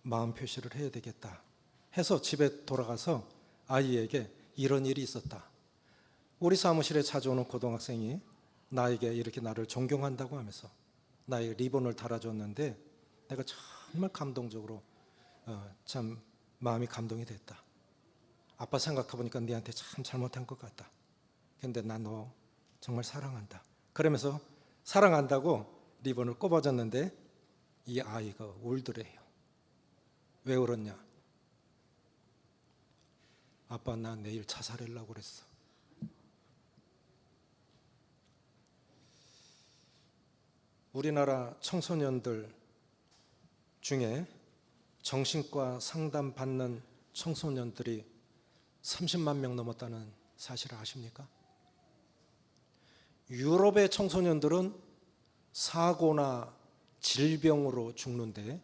S1: 마음 표시를 해야 되겠다 해서 집에 돌아가서 아이에게 이런 일이 있었다. 우리 사무실에 찾아오는 고등학생이 나에게 이렇게 나를 존경한다고 하면서 나에게 리본을 달아줬는데 내가 정말 감동적으로 참 마음이 감동이 됐다. 아빠 생각해보니까 네한테 참 잘못한 것 같다. 근데 나 너 정말 사랑한다. 그러면서 사랑한다고 리본을 꼽아줬는데 이 아이가 울더래요. 왜 울었냐? 아빠 나 내일 자살하려고 그랬어. 우리나라 청소년들 중에 정신과 상담 받는 청소년들이 30만 명 넘었다는 사실을 아십니까? 유럽의 청소년들은 사고나 질병으로 죽는데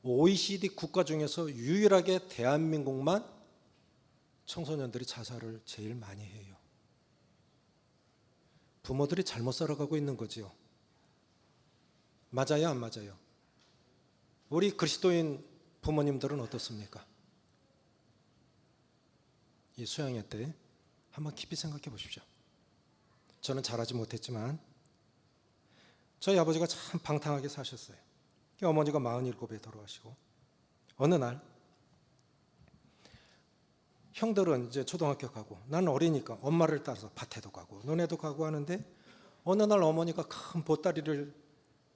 S1: OECD 국가 중에서 유일하게 대한민국만 청소년들이 자살을 제일 많이 해요. 부모들이 잘못 살아가고 있는 거지요. 맞아요, 안 맞아요? 우리 그리스도인 부모님들은 어떻습니까? 이 수양회 때 한번 깊이 생각해 보십시오. 저는 잘하지 못했지만 저희 아버지가 참 방탕하게 사셨어요. 어머니가 47에 돌아가시고 어느 날 형들은 이제 초등학교 가고 나는 어리니까 엄마를 따라서 밭에도 가고 논에도 가고 하는데 어느 날 어머니가 큰 보따리를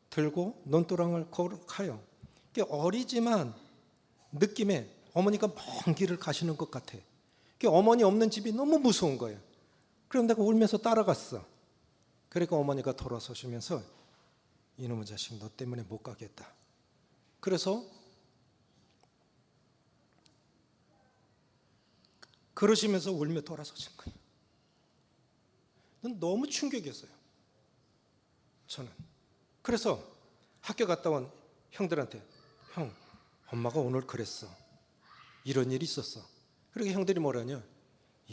S1: 들고 논두렁을 가요. 어리지만 느낌에 어머니가 먼 길을 가시는 것 같아. 어머니 없는 집이 너무 무서운 거예요. 그럼 내가 울면서 따라갔어. 그러니까 어머니가 돌아서시면서 이놈의 자식 너 때문에 못 가겠다. 그래서 그러시면서 울며 돌아서신 거예요. 너무 충격이었어요, 저는. 그래서 학교 갔다 온 형들한테, 형, 엄마가 오늘 그랬어. 이런 일이 있었어. 그러니까 형들이 뭐라냐?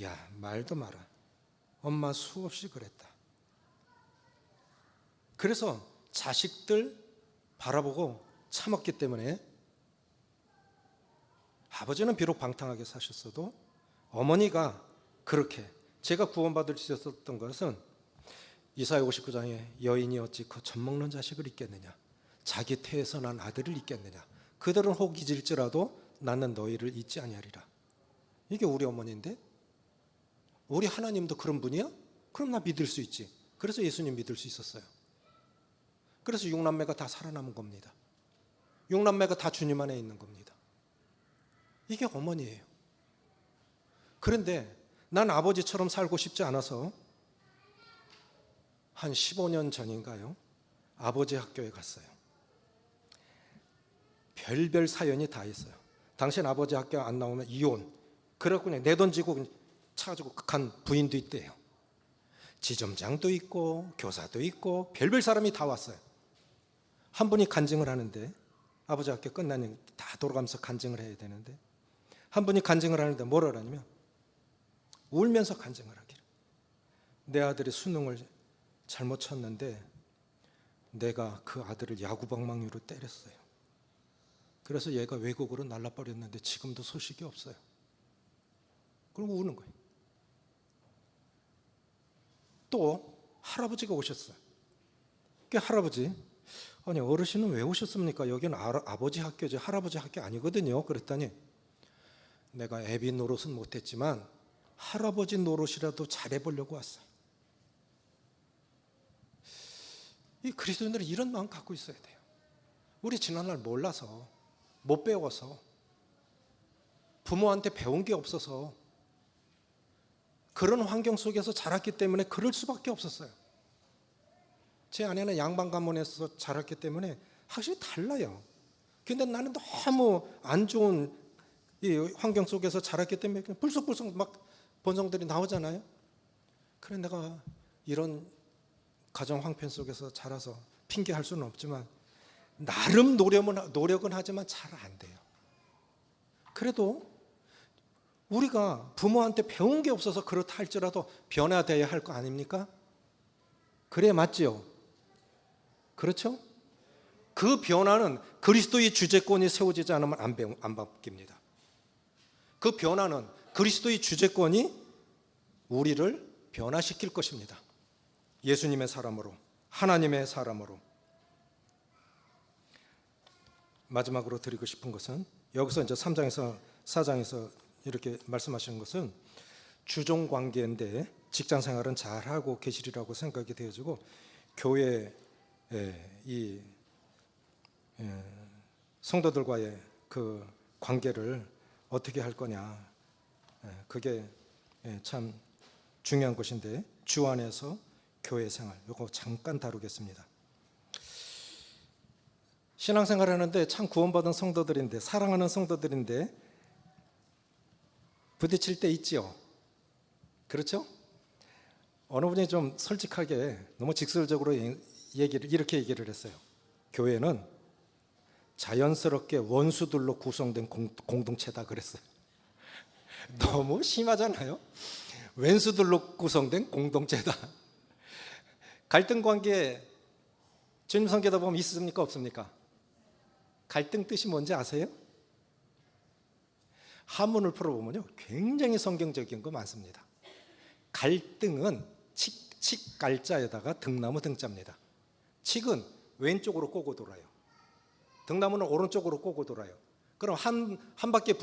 S1: 야, 말도 마라. 엄마 수없이 그랬다. 그래서 자식들 바라보고 참았기 때문에 아버지는 비록 방탕하게 사셨어도 어머니가 그렇게, 제가 구원받을 수 있었던 것은 이사야 59장에 여인이 어찌 그 젖먹는 자식을 잊겠느냐, 자기 태에서 난 아들을 잊겠느냐, 그들은 혹 잊을지라도 나는 너희를 잊지 아니하리라. 이게 우리 어머니인데, 우리 하나님도 그런 분이야? 그럼 나 믿을 수 있지. 그래서 예수님 믿을 수 있었어요. 그래서 6남매가 다 살아남은 겁니다. 6남매가 다 주님 안에 있는 겁니다. 이게 어머니예요. 그런데 난 아버지처럼 살고 싶지 않아서 한 15년 전인가요? 아버지 학교에 갔어요. 별별 사연이 다 있어요. 당신 아버지 학교 안 나오면 이혼. 그래갖고 그냥 내던지고 차 가지고 간 부인도 있대요. 지점장도 있고 교사도 있고 별별 사람이 다 왔어요. 한 분이 간증을 하는데, 아버지 학교 끝나니 다 돌아가면서 간증을 해야 되는데, 한 분이 간증을 하는데 뭐라 그러냐면 울면서 간증을 하기를, 내 아들이 수능을 잘못 쳤는데 내가 그 아들을 야구방망이로 때렸어요. 그래서 얘가 외국으로 날라버렸는데 지금도 소식이 없어요. 그러고 우는 거예요. 또 할아버지가 오셨어요. 그 할아버지, 아니 어르신은 왜 오셨습니까? 여기는 아버지 학교지 할아버지 학교 아니거든요. 그랬더니 내가 애비 노릇은 못했지만 할아버지 노릇이라도 잘해보려고 왔어요. 이 그리스도인들은 이런 마음 갖고 있어야 돼요. 우리 지난날 몰라서, 못 배워서, 부모한테 배운 게 없어서, 그런 환경 속에서 자랐기 때문에 그럴 수밖에 없었어요. 제 아내는 양반 가문에서 자랐기 때문에 확실히 달라요. 근데 나는 너무 안 좋은 이 환경 속에서 자랐기 때문에 그냥 불쑥불쑥 막 본성들이 나오잖아요. 그래 내가 이런 가정 황폐 속에서 자라서 핑계할 수는 없지만 나름 노력은 하지만 잘 안 돼요. 그래도 우리가 부모한테 배운 게 없어서 그렇다 할지라도 변화되어야 할 거 아닙니까? 그래 맞지요? 그렇죠? 그 변화는 그리스도의 주재권이 세워지지 않으면 안 바뀝니다. 그 변화는 그리스도의 주재권이 우리를 변화시킬 것입니다. 예수님의 사람으로, 하나님의 사람으로. 마지막으로 드리고 싶은 것은, 여기서 이제 3장에서 4장에서 이렇게 말씀하시는 것은 주종 관계인데 직장 생활은 잘하고 계시리라고 생각이 되어지고, 교회 이 성도들과의 그 관계를 어떻게 할 거냐, 그게 참 중요한 것인데, 주 안에서 교회 생활, 이거 잠깐 다루겠습니다. 신앙생활 하는데 참 구원받은 성도들인데, 사랑하는 성도들인데 부딪힐 때 있지요. 그렇죠? 어느 분이 좀 솔직하게 너무 직설적으로 이렇게 얘기를 했어요. 교회는 자연스럽게 원수들로 구성된 공동체다 그랬어요. 너무 심하잖아요. 원수들로 구성된 공동체다. 갈등 관계 주님 성경에 보면 있습니까 없습니까? 갈등 뜻이 뭔지 아세요? 한문을 풀어보면요 굉장히 성경적인 거 많습니다. 갈등은 칙갈자에다가 등나무 등자입니다. 칙은 왼쪽으로 꼬고 돌아요. 등나무는 오른쪽으로 꼬고 돌아요. 그럼 한 바퀴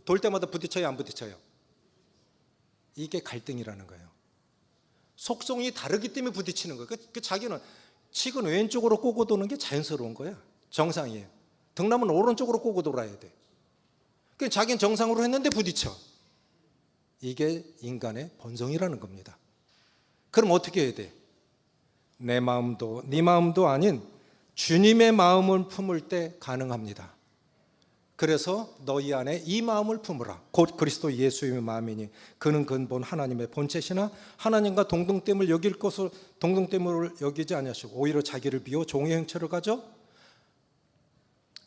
S1: 돌 때마다 부딪혀요, 안 부딪혀요? 이게 갈등이라는 거예요. 속성이 다르기 때문에 부딪히는 거예요. 자기는 칙은 왼쪽으로 꼬고 도는 게 자연스러운 거야. 정상이에요. 등나무는 오른쪽으로 꼬고 돌아야 돼. 자기는 정상으로 했는데 부딪혀. 이게 인간의 본성이라는 겁니다. 그럼 어떻게 해야 돼? 내 마음도 네 마음도 아닌 주님의 마음을 품을 때 가능합니다. 그래서 너희 안에 이 마음을 품으라. 곧 그리스도 예수의 마음이니 그는 근본 하나님의 본체시나 하나님과 동등됨을 여길 것을 동등됨을 여기지 아니하시고 오히려 자기를 비워 종의 형체를 가져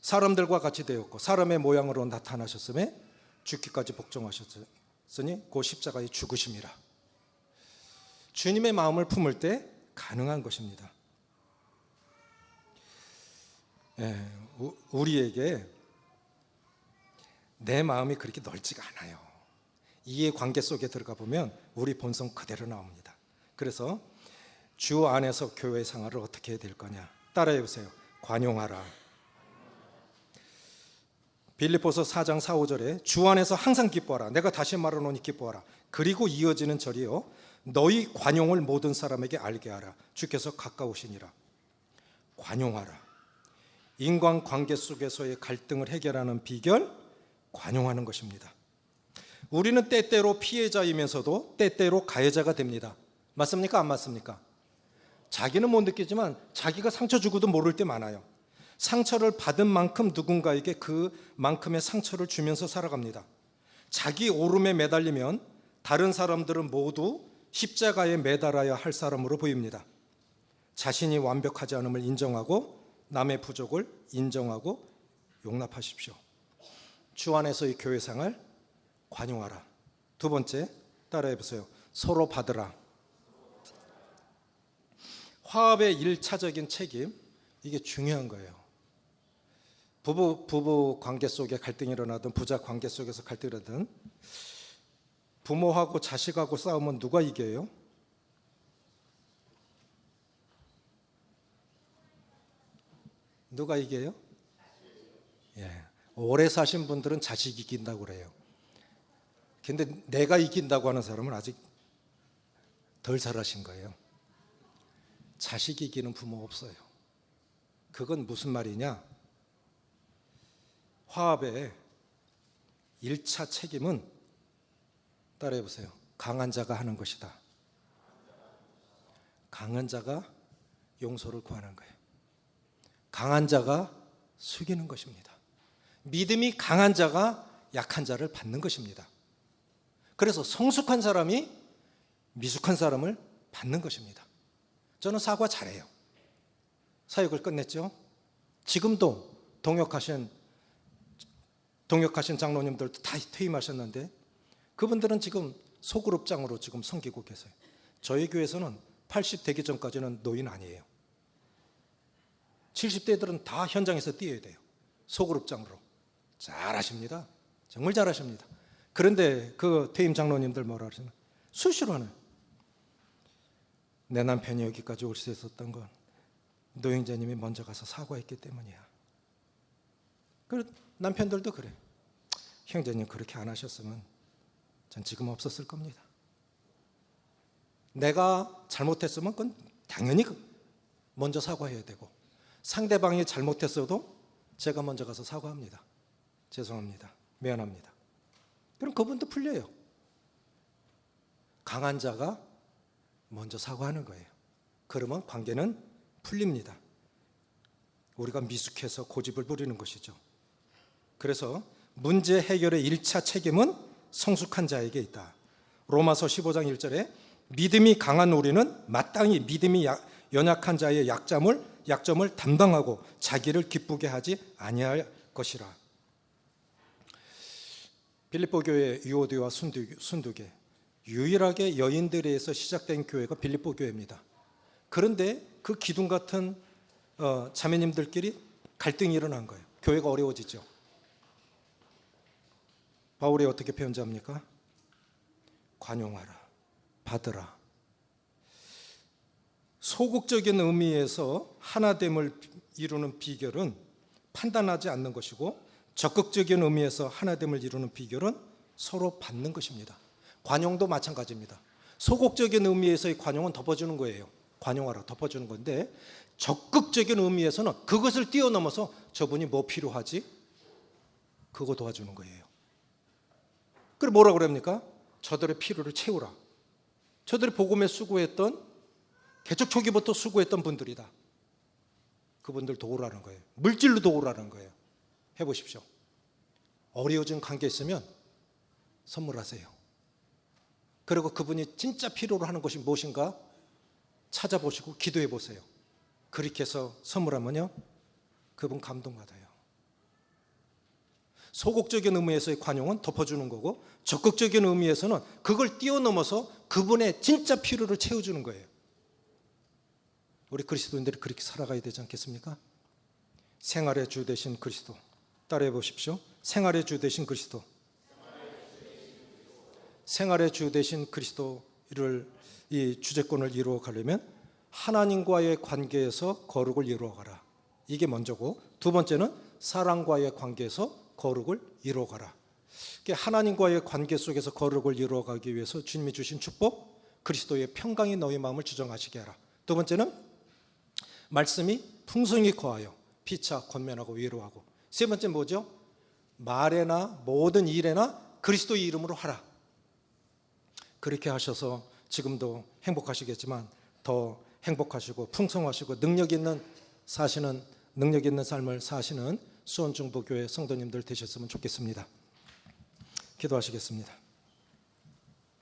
S1: 사람들과 같이 되었고 사람의 모양으로 나타나셨음에 죽기까지 복종하셨으니 곧 십자가에 죽으심이라. 주님의 마음을 품을 때 가능한 것입니다. 우리에게 내 마음이 그렇게 넓지가 않아요. 이해 관계 속에 들어가 보면 우리 본성 그대로 나옵니다. 그래서 주 안에서 교회 생활을 어떻게 해야 될 거냐? 따라해 보세요. 관용하라. 빌립보서 4장 4, 5절에 주 안에서 항상 기뻐하라. 내가 다시 말하노니 기뻐하라. 그리고 이어지는 절이요. 너희 관용을 모든 사람에게 알게 하라. 주께서 가까우시니라. 관용하라. 인간관계 속에서의 갈등을 해결하는 비결, 관용하는 것입니다. 우리는 때때로 피해자이면서도 때때로 가해자가 됩니다. 맞습니까? 안 맞습니까? 자기는 못 느끼지만 자기가 상처 주고도 모를 때 많아요. 상처를 받은 만큼 누군가에게 그만큼의 상처를 주면서 살아갑니다. 자기 오름에 매달리면 다른 사람들은 모두 십자가에 매달아야 할 사람으로 보입니다. 자신이 완벽하지 않음을 인정하고 남의 부족을 인정하고 용납하십시오. 주 안에서의 교회 생활 관용하라. 두 번째, 따라해 보세요. 서로 받으라. 화합의 1차적인 책임, 이게 중요한 거예요. 부부 관계 속에 갈등이 일어나든 부자 관계 속에서 갈등이 일어나든 부모하고 자식하고 싸우면 누가 이겨요? 누가 이겨요? 오래 사신 분들은 자식이 이긴다고 그래요. 근데 내가 이긴다고 하는 사람은 아직 덜 살아신 거예요. 자식이 이기는 부모 없어요. 그건 무슨 말이냐? 화합의 1차 책임은 따라해 보세요. 강한 자가 하는 것이다. 강한 자가 용서를 구하는 거예요. 강한 자가 숙이는 것입니다. 믿음이 강한 자가 약한 자를 받는 것입니다. 그래서 성숙한 사람이 미숙한 사람을 받는 것입니다. 저는 사과 잘해요. 사역을 끝냈죠. 지금도 동역하신 장로님들도 다 퇴임하셨는데 그분들은 지금 소그룹장으로 지금 섬기고 계세요. 저희 교회에서는 80 되기 전까지는 노인 아니에요. 70대들은 다 현장에서 뛰어야 돼요. 소그룹장으로. 잘하십니다. 정말 잘하십니다. 그런데 그 퇴임 장로님들 뭐라 그러시나? 수시로 하는. 내 남편이 여기까지 올 수 있었던 건 노영자님이 먼저 가서 사과했기 때문이야. 그 남편들도 그래. 형제님 그렇게 안 하셨으면 전 지금 없었을 겁니다. 내가 잘못했으면 그건 당연히 먼저 사과해야 되고 상대방이 잘못했어도 제가 먼저 가서 사과합니다. 죄송합니다. 미안합니다. 그럼 그분도 풀려요. 강한 자가 먼저 사과하는 거예요. 그러면 관계는 풀립니다. 우리가 미숙해서 고집을 부리는 것이죠. 그래서 문제 해결의 1차 책임은 성숙한 자에게 있다. 로마서 15장 1절에 믿음이 강한 우리는 마땅히 믿음이 연약한 자의 약점을 담당하고 자기를 기쁘게 하지 아니할 것이라. 빌립보 교회 유오디와 순두계 유일하게 여인들에 의해서 시작된 교회가 빌립보 교회입니다. 그런데 그 기둥 같은 자매님들끼리 갈등이 일어난 거예요. 교회가 어려워지죠. 바울이 어떻게 편지합니까? 관용하라, 받으라. 소극적인 의미에서 하나됨을 이루는 비결은 판단하지 않는 것이고 적극적인 의미에서 하나됨을 이루는 비결은 서로 받는 것입니다. 관용도 마찬가지입니다. 소극적인 의미에서의 관용은 덮어주는 거예요. 관용하라, 덮어주는 건데 적극적인 의미에서는 그것을 뛰어넘어서 저분이 뭐 필요하지? 그거 도와주는 거예요. 그래 뭐라 그럽니까? 저들의 필요를 채우라. 저들이 복음에 수고했던 개척 초기부터 수고했던 분들이다. 그분들 도우라는 거예요. 물질로 도우라는 거예요. 해보십시오. 어려워진 관계 있으면 선물하세요. 그리고 그분이 진짜 필요로 하는 것이 무엇인가 찾아보시고 기도해 보세요. 그렇게 해서 선물하면요, 그분 감동받아요. 소극적인 의미에서의 관용은 덮어주는 거고, 적극적인 의미에서는 그걸 뛰어넘어서 그분의 진짜 필요를 채워주는 거예요. 우리 그리스도인들이 그렇게 살아가야 되지 않겠습니까? 생활의 주 되신 그리스도 따라해 보십시오. 생활의 주 되신 그리스도. 생활의 주 되신 그리스도를, 이 주제권을 이루어 가려면 하나님과의 관계에서 거룩을 이루어 가라. 이게 먼저고, 두 번째는 사랑과의 관계에서 거룩을 이루어 가라. 하나님과의 관계 속에서 거룩을 이루어 가기 위해서 주님이 주신 축복, 그리스도의 평강이 너희 마음을 주정하시게 하라. 두 번째는 말씀이 풍성히 거하여 피차 권면하고 위로하고. 세 번째 뭐죠? 말에나 모든 일에나 그리스도의 이름으로 하라. 그렇게 하셔서 지금도 행복하시겠지만 더 행복하시고 풍성하시고 능력 있는 삶을 사시는 수원중보교회 성도님들 되셨으면 좋겠습니다. 기도하시겠습니다.